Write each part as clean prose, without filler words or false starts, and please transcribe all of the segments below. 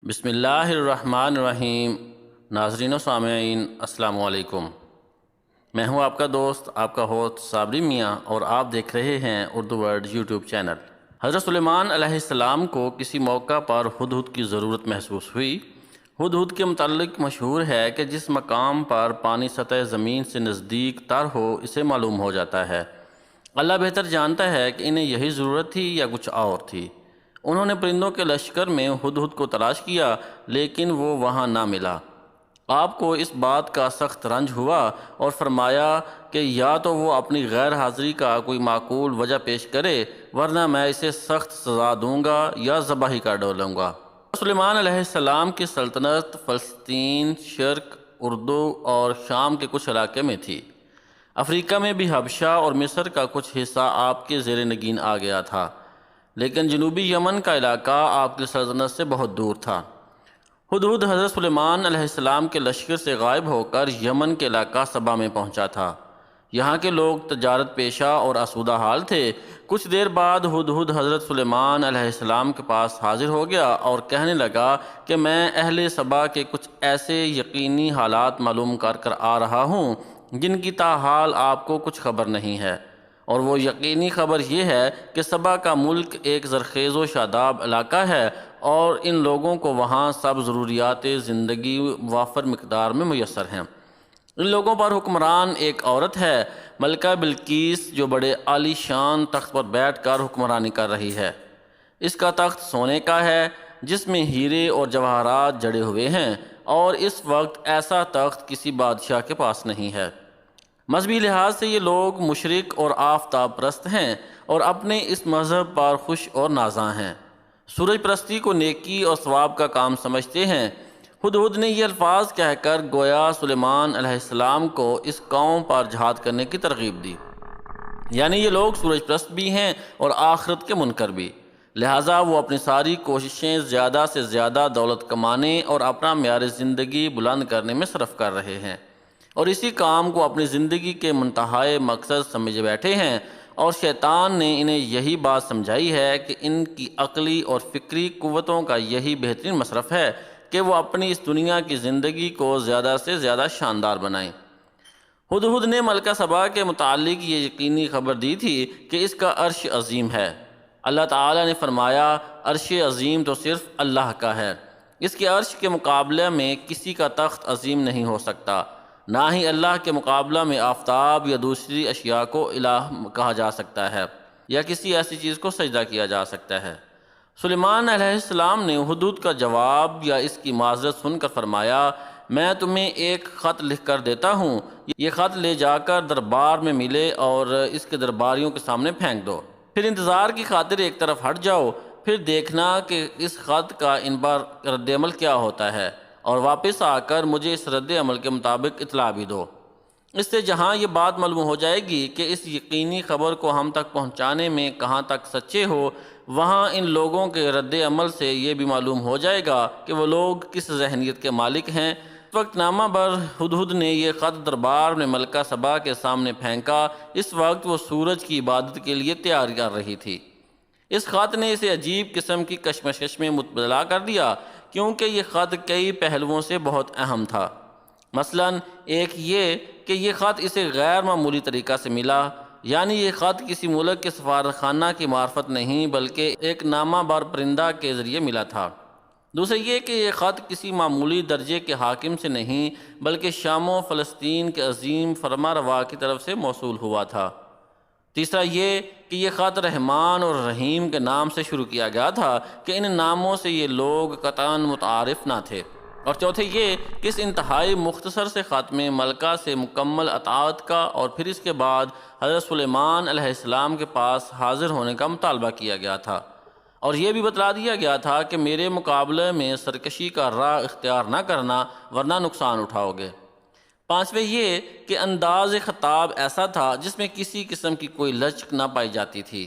بسم اللہ الرحمن الرحیم۔ ناظرین و سامعین السلام علیکم۔ میں ہوں آپ کا دوست، آپ کا ہوسٹ صابری میاں، اور آپ دیکھ رہے ہیں اردو ورڈ یوٹیوب چینل۔ حضرت سلیمان علیہ السلام کو کسی موقع پر ہدہد کی ضرورت محسوس ہوئی۔ ہدہد کے متعلق مشہور ہے کہ جس مقام پر پانی سطح زمین سے نزدیک تر ہو اسے معلوم ہو جاتا ہے۔ اللہ بہتر جانتا ہے کہ انہیں یہی ضرورت تھی یا کچھ اور تھی۔ انہوں نے پرندوں کے لشکر میں ہدہد کو تلاش کیا لیکن وہ وہاں نہ ملا۔ آپ کو اس بات کا سخت رنج ہوا اور فرمایا کہ یا تو وہ اپنی غیر حاضری کا کوئی معقول وجہ پیش کرے ورنہ میں اسے سخت سزا دوں گا یا ذبح ہی کر ڈالوں گا۔ سلیمان علیہ السلام کی سلطنت فلسطین، شرق، اردو اور شام کے کچھ علاقے میں تھی۔ افریقہ میں بھی حبشہ اور مصر کا کچھ حصہ آپ کے زیر نگین آ گیا تھا، لیکن جنوبی یمن کا علاقہ آپ کی سلطنت سے بہت دور تھا۔ ہدہد حضرت سلیمان علیہ السلام کے لشکر سے غائب ہو کر یمن کے علاقہ سبا میں پہنچا تھا۔ یہاں کے لوگ تجارت پیشہ اور آسودہ حال تھے۔ کچھ دیر بعد ہدہد حضرت سلیمان علیہ السلام کے پاس حاضر ہو گیا اور کہنے لگا کہ میں اہل سبا کے کچھ ایسے یقینی حالات معلوم کر آ رہا ہوں جن کی تاحال آپ کو کچھ خبر نہیں ہے، اور وہ یقینی خبر یہ ہے کہ سبا کا ملک ایک زرخیز و شاداب علاقہ ہے اور ان لوگوں کو وہاں سب ضروریات زندگی وافر مقدار میں میسر ہیں۔ ان لوگوں پر حکمران ایک عورت ہے، ملکہ بلقیس، جو بڑے عالی شان تخت پر بیٹھ کر حکمرانی کر رہی ہے۔ اس کا تخت سونے کا ہے جس میں ہیرے اور جواہرات جڑے ہوئے ہیں، اور اس وقت ایسا تخت کسی بادشاہ کے پاس نہیں ہے۔ مذہبی لحاظ سے یہ لوگ مشرک اور آفتاب پرست ہیں اور اپنے اس مذہب پر خوش اور نازاں ہیں۔ سورج پرستی کو نیکی اور ثواب کا کام سمجھتے ہیں۔ ہدہد نے یہ الفاظ کہہ کر گویا سلیمان علیہ السلام کو اس قوم پر جہاد کرنے کی ترغیب دی، یعنی یہ لوگ سورج پرست بھی ہیں اور آخرت کے منکر بھی، لہٰذا وہ اپنی ساری کوششیں زیادہ سے زیادہ دولت کمانے اور اپنا معیار زندگی بلند کرنے میں صرف کر رہے ہیں، اور اسی کام کو اپنی زندگی کے منتہائی مقصد سمجھے بیٹھے ہیں، اور شیطان نے انہیں یہی بات سمجھائی ہے کہ ان کی عقلی اور فکری قوتوں کا یہی بہترین مصرف ہے کہ وہ اپنی اس دنیا کی زندگی کو زیادہ سے زیادہ شاندار بنائیں۔ ہدہد نے ملکہ سبا کے متعلق یہ یقینی خبر دی تھی کہ اس کا عرش عظیم ہے۔ اللہ تعالیٰ نے فرمایا، عرش عظیم تو صرف اللہ کا ہے، اس کے عرش کے مقابلے میں کسی کا تخت عظیم نہیں ہو سکتا، نہ ہی اللہ کے مقابلہ میں آفتاب یا دوسری اشیاء کو الہ کہا جا سکتا ہے یا کسی ایسی چیز کو سجدہ کیا جا سکتا ہے۔ سلیمان علیہ السلام نے ہدہد کا جواب یا اس کی معذرت سن کر فرمایا، میں تمہیں ایک خط لکھ کر دیتا ہوں، یہ خط لے جا کر دربار میں ملے اور اس کے درباریوں کے سامنے پھینک دو، پھر انتظار کی خاطر ایک طرف ہٹ جاؤ، پھر دیکھنا کہ اس خط کا ان پر رد عمل کیا ہوتا ہے، اور واپس آ کر مجھے اس رد عمل کے مطابق اطلاع بھی دو۔ اس سے جہاں یہ بات معلوم ہو جائے گی کہ اس یقینی خبر کو ہم تک پہنچانے میں کہاں تک سچے ہو، وہاں ان لوگوں کے رد عمل سے یہ بھی معلوم ہو جائے گا کہ وہ لوگ کس ذہنیت کے مالک ہیں۔ اس وقت نامہ بر ہدہد نے یہ خط دربار میں ملکہ سبا کے سامنے پھینکا۔ اس وقت وہ سورج کی عبادت کے لیے تیاری کر رہی تھی۔ اس خط نے اسے عجیب قسم کی کشمکش میں مبتلا کر دیا، کیونکہ یہ خط کئی پہلوؤں سے بہت اہم تھا۔ مثلاً ایک یہ کہ یہ خط اسے غیر معمولی طریقہ سے ملا، یعنی یہ خط کسی ملک کے سفارتخانہ کی معرفت نہیں بلکہ ایک نامہ بر پرندہ کے ذریعے ملا تھا۔ دوسرا یہ کہ یہ خط کسی معمولی درجے کے حاکم سے نہیں بلکہ شام و فلسطین کے عظیم فرما روا کی طرف سے موصول ہوا تھا۔ تیسرا یہ کہ یہ خط رحمان اور رحیم کے نام سے شروع کیا گیا تھا کہ ان ناموں سے یہ لوگ قطعاً متعارف نہ تھے۔ اور چوتھے یہ کہ اس انتہائی مختصر سے خط میں ملکہ سے مکمل اطاعت کا اور پھر اس کے بعد حضرت سلیمان علیہ السلام کے پاس حاضر ہونے کا مطالبہ کیا گیا تھا، اور یہ بھی بتلا دیا گیا تھا کہ میرے مقابلے میں سرکشی کا راہ اختیار نہ کرنا ورنہ نقصان اٹھاؤ گے۔ پانچویں یہ کہ انداز خطاب ایسا تھا جس میں کسی قسم کی کوئی لچک نہ پائی جاتی تھی۔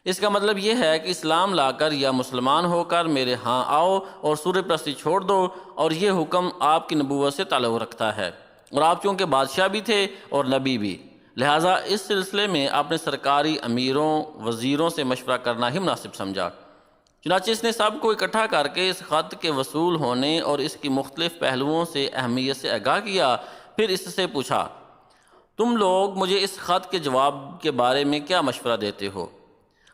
اس کا مطلب یہ ہے کہ اسلام لا کر یا مسلمان ہو کر میرے ہاں آؤ اور سورج پرستی چھوڑ دو، اور یہ حکم آپ کی نبوت سے تعلق رکھتا ہے، اور آپ چونکہ بادشاہ بھی تھے اور نبی بھی، لہٰذا اس سلسلے میں آپ نے سرکاری امیروں وزیروں سے مشورہ کرنا ہی مناسب سمجھا۔ چنانچہ اس نے سب کو اکٹھا کر کے اس خط کے وصول ہونے اور اس کی مختلف پہلوؤں سے اہمیت سے آگاہ کیا۔ پھر اس سے پوچھا، تم لوگ مجھے اس خط کے جواب کے بارے میں کیا مشورہ دیتے ہو؟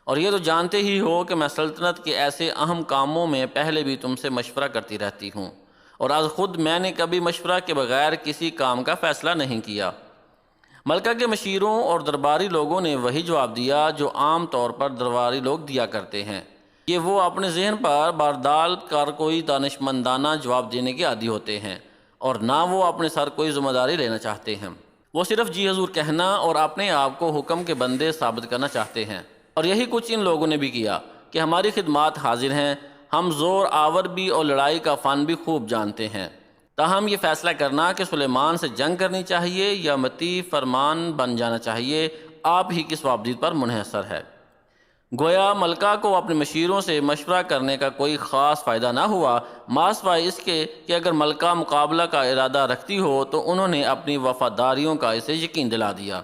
اور یہ تو جانتے ہی ہو کہ میں سلطنت کے ایسے اہم کاموں میں پہلے بھی تم سے مشورہ کرتی رہتی ہوں، اور آج خود میں نے کبھی مشورہ کے بغیر کسی کام کا فیصلہ نہیں کیا۔ ملکہ کے مشیروں اور درباری لوگوں نے وہی جواب دیا جو عام طور پر درباری لوگ دیا کرتے ہیں، کہ وہ اپنے ذہن پر بار ڈال کر کوئی دانشمندانہ جواب دینے کے عادی ہوتے ہیں، اور نہ وہ اپنے سر کوئی ذمہ داری لینا چاہتے ہیں۔ وہ صرف جی حضور کہنا اور اپنے آپ کو حکم کے بندے ثابت کرنا چاہتے ہیں، اور یہی کچھ ان لوگوں نے بھی کیا کہ ہماری خدمات حاضر ہیں، ہم زور آور بھی اور لڑائی کا فن بھی خوب جانتے ہیں، تاہم یہ فیصلہ کرنا کہ سلیمان سے جنگ کرنی چاہیے یا مطیع فرمان بن جانا چاہیے آپ ہی کی صوابدید پر منحصر ہے۔ گویا ملکہ کو اپنے مشیروں سے مشورہ کرنے کا کوئی خاص فائدہ نہ ہوا، ما سوائے اس کے کہ اگر ملکہ مقابلہ کا ارادہ رکھتی ہو تو انہوں نے اپنی وفاداریوں کا اسے یقین دلا دیا۔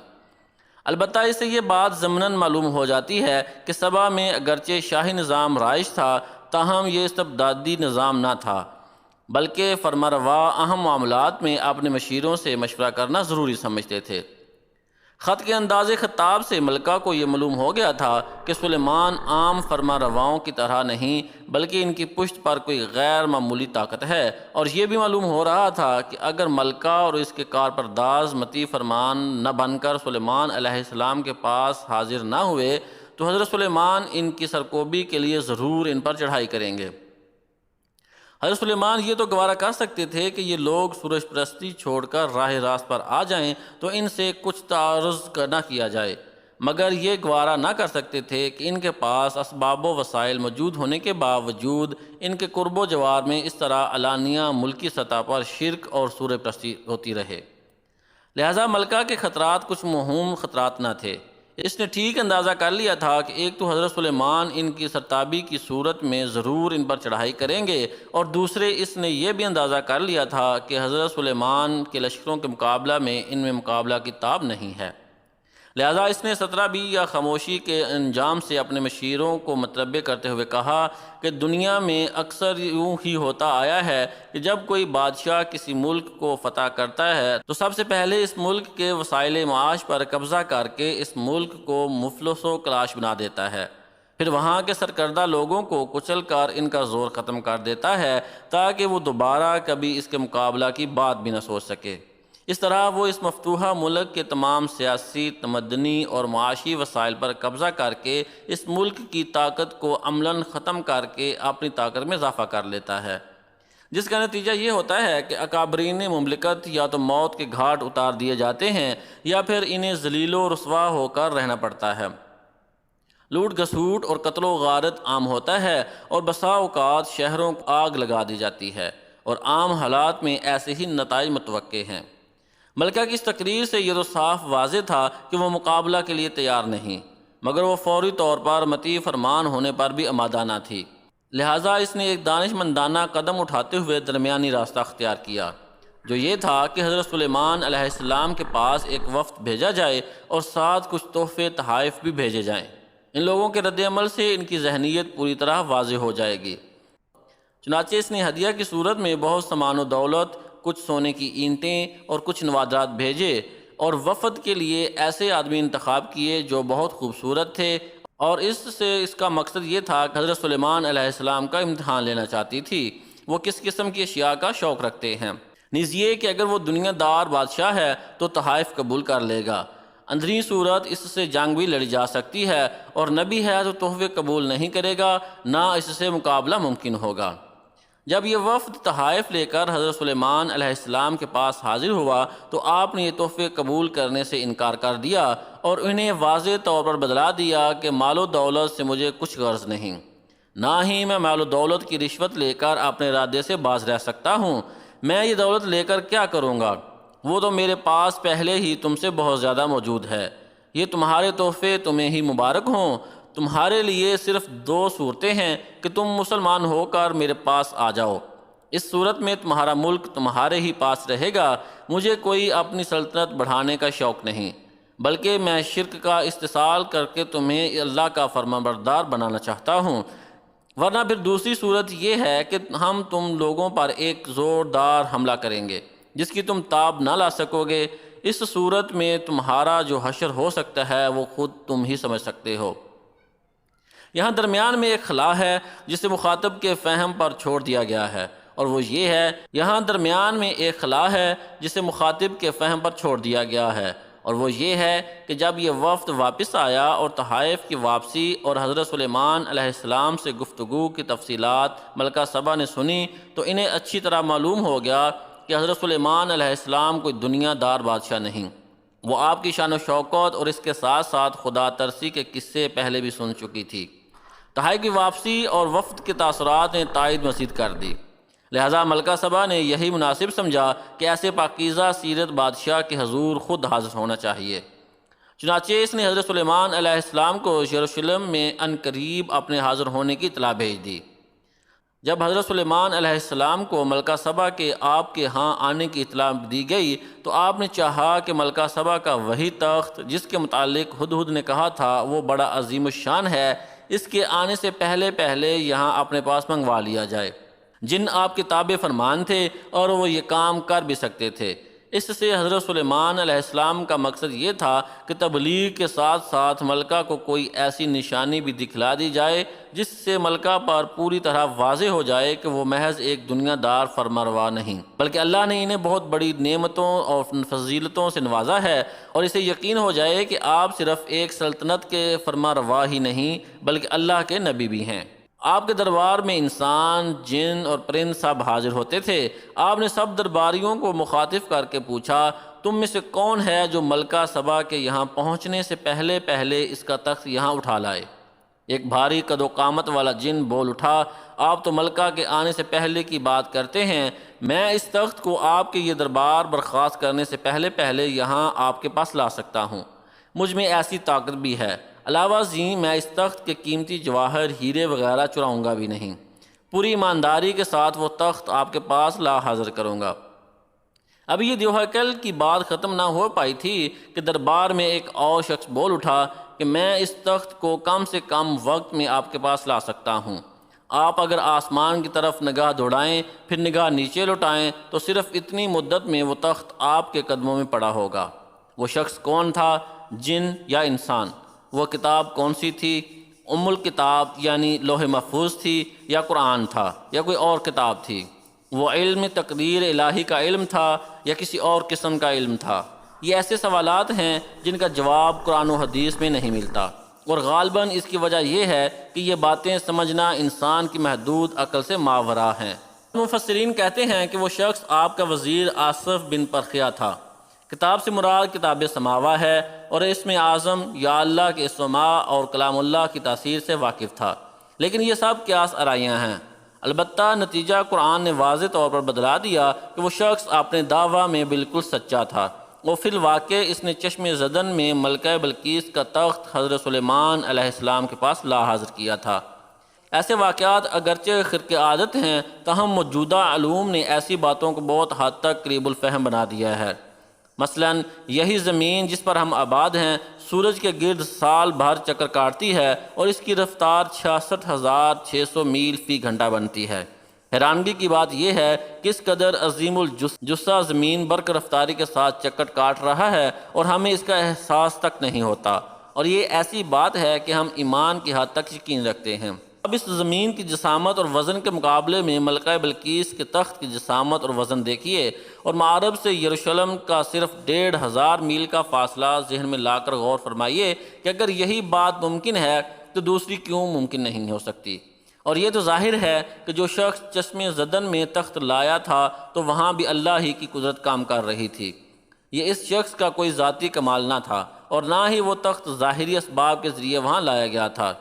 البتہ اس سے یہ بات ضمناً معلوم ہو جاتی ہے کہ سبا میں اگرچہ شاہی نظام رائج تھا، تاہم یہ استبدادی نظام نہ تھا، بلکہ فرمانروا اہم معاملات میں اپنے مشیروں سے مشورہ کرنا ضروری سمجھتے تھے۔ خط کے انداز خطاب سے ملکہ کو یہ معلوم ہو گیا تھا کہ سلیمان عام فرمانرواؤں کی طرح نہیں بلکہ ان کی پشت پر کوئی غیر معمولی طاقت ہے، اور یہ بھی معلوم ہو رہا تھا کہ اگر ملکہ اور اس کے کارپرداز مطیع فرمان نہ بن کر سلیمان علیہ السلام کے پاس حاضر نہ ہوئے تو حضرت سلیمان ان کی سرکوبی کے لیے ضرور ان پر چڑھائی کریں گے۔ حضرت سلیمان یہ تو گوارا کر سکتے تھے کہ یہ لوگ سورج پرستی چھوڑ کر راہ راست پر آ جائیں تو ان سے کچھ تعارض نہ کیا جائے، مگر یہ گوارا نہ کر سکتے تھے کہ ان کے پاس اسباب و وسائل موجود ہونے کے باوجود ان کے قرب و جوار میں اس طرح علانیہ ملکی سطح پر شرک اور سورج پرستی ہوتی رہے۔ لہٰذا ملکہ کے خطرات کچھ موہوم خطرات نہ تھے۔ اس نے ٹھیک اندازہ کر لیا تھا کہ ایک تو حضرت سلیمان ان کی سرتابی کی صورت میں ضرور ان پر چڑھائی کریں گے، اور دوسرے اس نے یہ بھی اندازہ کر لیا تھا کہ حضرت سلیمان کے لشکروں کے مقابلہ میں ان میں مقابلہ کی تاب نہیں ہے۔ لہذا اس نے 17 بھی یا خاموشی کے انجام سے اپنے مشیروں کو متنبہ کرتے ہوئے کہا کہ دنیا میں اکثر یوں ہی ہوتا آیا ہے کہ جب کوئی بادشاہ کسی ملک کو فتح کرتا ہے تو سب سے پہلے اس ملک کے وسائل معاش پر قبضہ کر کے اس ملک کو مفلس و کلاش بنا دیتا ہے، پھر وہاں کے سرکردہ لوگوں کو کچل کر ان کا زور ختم کر دیتا ہے تاکہ وہ دوبارہ کبھی اس کے مقابلہ کی بات بھی نہ سوچ سکے۔ اس طرح وہ اس مفتوحہ ملک کے تمام سیاسی، تمدنی اور معاشی وسائل پر قبضہ کر کے اس ملک کی طاقت کو عملاً ختم کر کے اپنی طاقت میں اضافہ کر لیتا ہے، جس کا نتیجہ یہ ہوتا ہے کہ اکابرین مملکت یا تو موت کے گھاٹ اتار دیے جاتے ہیں یا پھر انہیں ذلیل و رسوا ہو کر رہنا پڑتا ہے۔ لوٹ گھسوٹ اور قتل و غارت عام ہوتا ہے، اور بسا اوقات شہروں کو آگ لگا دی جاتی ہے، اور عام حالات میں ایسے ہی نتائج متوقع ہیں۔ ملکہ کی اس تقریر سے یہ تو صاف واضح تھا کہ وہ مقابلہ کے لیے تیار نہیں، مگر وہ فوری طور پر مطیع فرمان ہونے پر بھی آمادہ نہ تھی۔ لہٰذا اس نے ایک دانشمندانہ قدم اٹھاتے ہوئے درمیانی راستہ اختیار کیا، جو یہ تھا کہ حضرت سلیمان علیہ السلام کے پاس ایک وفد بھیجا جائے اور ساتھ کچھ تحفے تحائف بھی بھیجے جائیں۔ ان لوگوں کے رد عمل سے ان کی ذہنیت پوری طرح واضح ہو جائے گی۔ چنانچہ اس نے ہدیہ کی صورت میں بہت سامان و دولت، کچھ سونے کی اینٹیں اور کچھ نوادرات بھیجے، اور وفد کے لیے ایسے آدمی انتخاب کیے جو بہت خوبصورت تھے، اور اس کا مقصد یہ تھا کہ حضرت سلیمان علیہ السلام کا امتحان لینا چاہتی تھی وہ کس قسم کی اشیاء کا شوق رکھتے ہیں، نیز یہ کہ اگر وہ دنیا دار بادشاہ ہے تو تحائف قبول کر لے گا، اندرین صورت اس سے جنگ بھی لڑی جا سکتی ہے، اور نبی ہے تو تحفے قبول نہیں کرے گا، نہ اس سے مقابلہ ممکن ہوگا۔ جب یہ وفد تحائف لے کر حضرت سلیمان علیہ السلام کے پاس حاضر ہوا تو آپ نے یہ تحفے قبول کرنے سے انکار کر دیا اور انہیں واضح طور پر بدلا دیا کہ مال و دولت سے مجھے کچھ غرض نہیں، نہ ہی میں مال و دولت کی رشوت لے کر اپنے ارادے سے باز رہ سکتا ہوں۔ میں یہ دولت لے کر کیا کروں گا؟ وہ تو میرے پاس پہلے ہی تم سے بہت زیادہ موجود ہے۔ یہ تمہارے تحفے تمہیں ہی مبارک ہوں۔ تمہارے لیے صرف 2 صورتیں ہیں کہ تم مسلمان ہو کر میرے پاس آ جاؤ، اس صورت میں تمہارا ملک تمہارے ہی پاس رہے گا۔ مجھے کوئی اپنی سلطنت بڑھانے کا شوق نہیں، بلکہ میں شرک کا استحصال کر کے تمہیں اللہ کا فرمانبردار بنانا چاہتا ہوں۔ ورنہ پھر دوسری صورت یہ ہے کہ ہم تم لوگوں پر ایک زوردار حملہ کریں گے جس کی تم تاب نہ لا سکو گے۔ اس صورت میں تمہارا جو حشر ہو سکتا ہے وہ خود تم ہی سمجھ سکتے ہو۔ یہاں درمیان میں ایک خلا ہے جسے مخاطب کے فہم پر چھوڑ دیا گیا ہے، اور وہ یہ ہے، یہاں درمیان میں ایک خلا ہے جسے مخاطب کے فہم پر چھوڑ دیا گیا ہے، اور وہ یہ ہے کہ جب یہ وفد واپس آیا اور تحائف کی واپسی اور حضرت سلیمان علیہ السلام سے گفتگو کی تفصیلات ملکہ سبا نے سنی تو انہیں اچھی طرح معلوم ہو گیا کہ حضرت سلیمان علیہ السلام کوئی دنیا دار بادشاہ نہیں، وہ آپ کی شان و شوکت اور اس کے ساتھ ساتھ خدا ترسی کے قصے پہلے بھی سن چکی تھی۔ تحائف کی واپسی اور وفد کے تاثرات نے تائید مزید کر دی، لہٰذا ملکہ سبا نے یہی مناسب سمجھا کہ ایسے پاکیزہ سیرت بادشاہ کے حضور خود حاضر ہونا چاہیے۔ چنانچہ اس نے حضرت سلیمان علیہ السلام کو یروشلم میں عنقریب اپنے حاضر ہونے کی اطلاع بھیج دی۔ جب حضرت سلیمان علیہ السلام کو ملکہ سبا کے آپ کے ہاں آنے کی اطلاع دی گئی تو آپ نے چاہا کہ ملکہ سبا کا وہی تخت جس کے متعلق ہدہد نے کہا تھا وہ بڑا عظیم الشان ہے، اس کے آنے سے پہلے یہاں اپنے پاس منگوا لیا جائے۔ جن آپ کے تابع فرمان تھے اور وہ یہ کام کر بھی سکتے تھے۔ اس سے حضرت سلیمان علیہ السلام کا مقصد یہ تھا کہ تبلیغ کے ساتھ ساتھ ملکہ کو کوئی ایسی نشانی بھی دکھلا دی جائے جس سے ملکہ پر پوری طرح واضح ہو جائے کہ وہ محض ایک دنیا دار فرمانروا نہیں، بلکہ اللہ نے انہیں بہت بڑی نعمتوں اور فضیلتوں سے نوازا ہے، اور اسے یقین ہو جائے کہ آپ صرف ایک سلطنت کے فرمانروا ہی نہیں بلکہ اللہ کے نبی بھی ہیں۔ آپ کے دربار میں انسان، جن اور پرند سب حاضر ہوتے تھے۔ آپ نے سب درباریوں کو مخاطب کر کے پوچھا، تم میں سے کون ہے جو ملکہ سبا کے یہاں پہنچنے سے پہلے اس کا تخت یہاں اٹھا لائے؟ ایک بھاری قد و قامت والا جن بول اٹھا، آپ تو ملکہ کے آنے سے پہلے کی بات کرتے ہیں، میں اس تخت کو آپ کے یہ دربار برخاست کرنے سے پہلے یہاں آپ کے پاس لا سکتا ہوں، مجھ میں ایسی طاقت بھی ہے۔ علاوہ ازیں میں اس تخت کے قیمتی جواہر، ہیرے وغیرہ چراؤں گا بھی نہیں، پوری ایمانداری کے ساتھ وہ تخت آپ کے پاس لا حاضر کروں گا۔ اب یہ دیوہیکل کی بات ختم نہ ہو پائی تھی کہ دربار میں ایک اور شخص بول اٹھا کہ میں اس تخت کو کم سے کم وقت میں آپ کے پاس لا سکتا ہوں۔ آپ اگر آسمان کی طرف نگاہ دوڑائیں پھر نگاہ نیچے لوٹائیں تو صرف اتنی مدت میں وہ تخت آپ کے قدموں میں پڑا ہوگا۔ وہ شخص کون تھا؟ جن یا انسان؟ وہ کتاب کون سی تھی؟ ام الکتاب یعنی لوح محفوظ تھی، یا قرآن تھا، یا کوئی اور کتاب تھی؟ وہ علم تقدیر الہی کا علم تھا یا کسی اور قسم کا علم تھا؟ یہ ایسے سوالات ہیں جن کا جواب قرآن و حدیث میں نہیں ملتا، اور غالباً اس کی وجہ یہ ہے کہ یہ باتیں سمجھنا انسان کی محدود عقل سے ماورا ہیں۔ مفسرین کہتے ہیں کہ وہ شخص آپ کا وزیر آصف بن پرخیہ تھا۔ کتاب سے مراد کتاب سماوہ ہے، اور اسم اعظم یا اللہ کے اسماء اور کلام اللہ کی تاثیر سے واقف تھا، لیکن یہ سب قیاس آرائیاں ہیں۔ البتہ نتیجہ قرآن نے واضح طور پر بدلا دیا کہ وہ شخص اپنے دعویٰ میں بالکل سچا تھا، اور فی الواقع اس نے چشم زدن میں ملکہ بلقیس کا تخت حضرت سلیمان علیہ السلام کے پاس لا حاضر کیا تھا۔ ایسے واقعات اگرچہ خرق عادت ہیں، تاہم موجودہ علوم نے ایسی باتوں کو بہت حد تک قریب الفہم بنا دیا ہے۔ مثلاً یہی زمین جس پر ہم آباد ہیں سورج کے گرد سال بھر چکر کاٹتی ہے، اور اس کی رفتار 66,600 میل فی گھنٹہ بنتی ہے۔ حیرانگی کی بات یہ ہے کہ اس قدر عظیم الجثہ زمین برق رفتاری کے ساتھ چکر کاٹ رہا ہے اور ہمیں اس کا احساس تک نہیں ہوتا، اور یہ ایسی بات ہے کہ ہم ایمان کی حد تک یقین رکھتے ہیں۔ اب اس زمین کی جسامت اور وزن کے مقابلے میں ملکہ بلقیس کے تخت کی جسامت اور وزن دیکھیے، اور معرب سے یروشلم کا صرف 1,500 میل کا فاصلہ ذہن میں لا کر غور فرمائیے کہ اگر یہی بات ممکن ہے تو دوسری کیوں ممکن نہیں ہو سکتی؟ اور یہ تو ظاہر ہے کہ جو شخص چشم زدن میں تخت لایا تھا تو وہاں بھی اللہ ہی کی قدرت کام کر رہی تھی۔ یہ اس شخص کا کوئی ذاتی کمال نہ تھا، اور نہ ہی وہ تخت ظاہری اسباب کے ذریعے وہاں لایا گیا تھا۔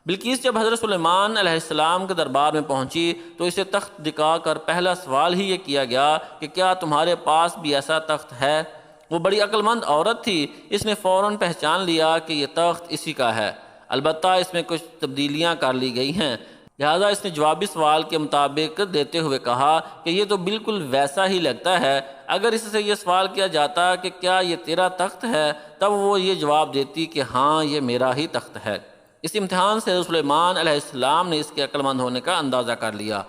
بلقیس جب حضرت سلیمان علیہ السلام کے دربار میں پہنچی تو اسے تخت دکھا کر پہلا سوال ہی یہ کیا گیا کہ کیا تمہارے پاس بھی ایسا تخت ہے؟ وہ بڑی عقل مند عورت تھی، اس نے فوراً پہچان لیا کہ یہ تخت اسی کا ہے، البتہ اس میں کچھ تبدیلیاں کر لی گئی ہیں، لہذا اس نے جوابی سوال کے مطابق دیتے ہوئے کہا کہ یہ تو بالکل ویسا ہی لگتا ہے۔ اگر اس سے یہ سوال کیا جاتا کہ کیا یہ تیرا تخت ہے، تب وہ یہ جواب دیتی کہ ہاں یہ میرا ہی تخت ہے۔ اس امتحان سے حضرت سلیمان علیہ السلام نے اس کے عقل مند ہونے کا اندازہ کر لیا۔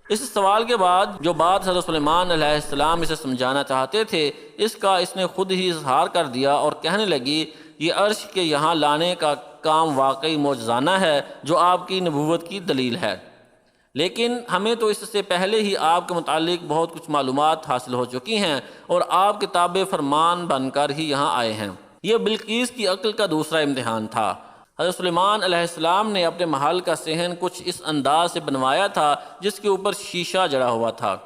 اس سوال کے بعد جو بات حضرت سلیمان علیہ السلام اسے سمجھانا چاہتے تھے اس نے خود ہی اظہار کر دیا اور کہنے لگی، یہ عرش کے یہاں لانے کا کام واقعی معجزانہ ہے جو آپ کی نبوت کی دلیل ہے، لیکن ہمیں تو اس سے پہلے ہی آپ کے متعلق بہت کچھ معلومات حاصل ہو چکی ہیں اور آپ کتاب فرمان بن کر ہی یہاں آئے ہیں۔ یہ بلقیس کی عقل کا دوسرا امتحان تھا۔ حضرت سلیمان علیہ السلام نے اپنے محل کا صحن کچھ اس انداز سے بنوایا تھا جس کے اوپر شیشہ جڑا ہوا تھا،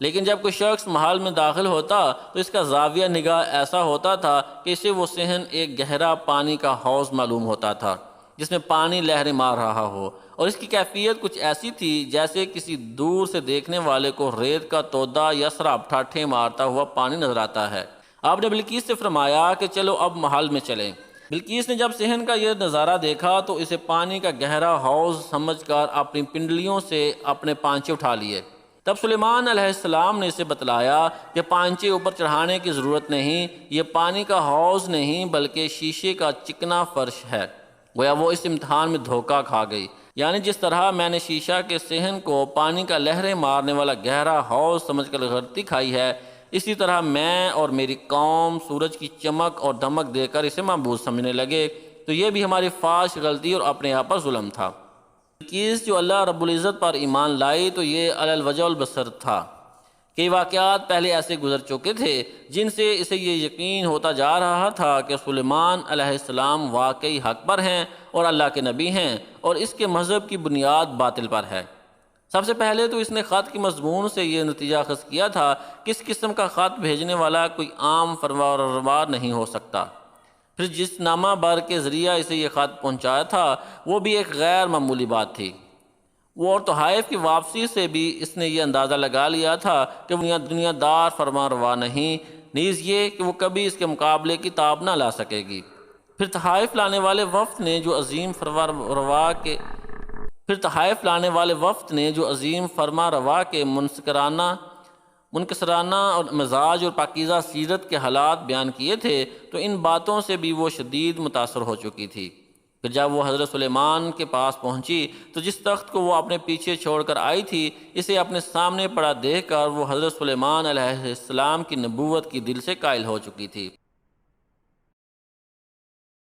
لیکن جب کوئی شخص محل میں داخل ہوتا تو اس کا زاویہ نگاہ ایسا ہوتا تھا کہ اسے وہ صحن ایک گہرا پانی کا حوض معلوم ہوتا تھا جس میں پانی لہریں مار رہا ہو، اور اس کی کیفیت کچھ ایسی تھی جیسے کسی دور سے دیکھنے والے کو ریت کا تودا یا سراب ٹھاٹھے مارتا ہوا پانی نظر آتا ہے۔ آپ نے بلقیس سے فرمایا کہ چلو اب محل میں چلیں۔ بلقیس نے جب صحن کا یہ نظارہ دیکھا تو اسے پانی کا گہرا حوض سمجھ کر اپنی پنڈلیوں سے اپنے پانچے اٹھا لیے۔ تب سلیمان علیہ السلام نے اسے بتلایا کہ پانچے اوپر چڑھانے کی ضرورت نہیں، یہ پانی کا حوض نہیں بلکہ شیشے کا چکنا فرش ہے۔ گویا وہ اس امتحان میں دھوکہ کھا گئی، یعنی جس طرح میں نے شیشہ کے صحن کو پانی کا لہریں مارنے والا گہرا حوض سمجھ کر غلطی کھائی ہے، اسی طرح میں اور میری قوم سورج کی چمک اور دمک دے کر اسے معبود سمجھنے لگے، تو یہ بھی ہماری فاش غلطی اور اپنے آپ پر ظلم تھا۔ بلقیس جو اللہ رب العزت پر ایمان لائی تو یہ علی الوجہ البصر تھا۔ کئی واقعات پہلے ایسے گزر چکے تھے جن سے اسے یہ یقین ہوتا جا رہا تھا کہ سلیمان علیہ السلام واقعی حق پر ہیں اور اللہ کے نبی ہیں، اور اس کے مذہب کی بنیاد باطل پر ہے۔ سب سے پہلے تو اس نے خط کے مضمون سے یہ نتیجہ اخذ کیا تھا کہ اس قسم کا خط بھیجنے والا کوئی عام فرمانروار نہیں ہو سکتا۔ پھر جس نامہ بر کے ذریعہ اسے یہ خط پہنچایا تھا وہ بھی ایک غیر معمولی بات تھی۔ وہ اور تحائف کی واپسی سے بھی اس نے یہ اندازہ لگا لیا تھا کہ وہ دنیا دار فرمانروا نہیں، نیز یہ کہ وہ کبھی اس کے مقابلے کی تاب نہ لا سکے گی۔ پھر تحائف لانے والے وفد نے جو عظیم فرما روا کے منکسرانہ اور مزاج اور پاکیزہ سیرت کے حالات بیان کیے تھے تو ان باتوں سے بھی وہ شدید متاثر ہو چکی تھی۔ پھر جب وہ حضرت سلیمان کے پاس پہنچی تو جس تخت کو وہ اپنے پیچھے چھوڑ کر آئی تھی اسے اپنے سامنے پڑا دیکھ کر وہ حضرت سلیمان علیہ السلام کی نبوت کی دل سے قائل ہو چکی تھی۔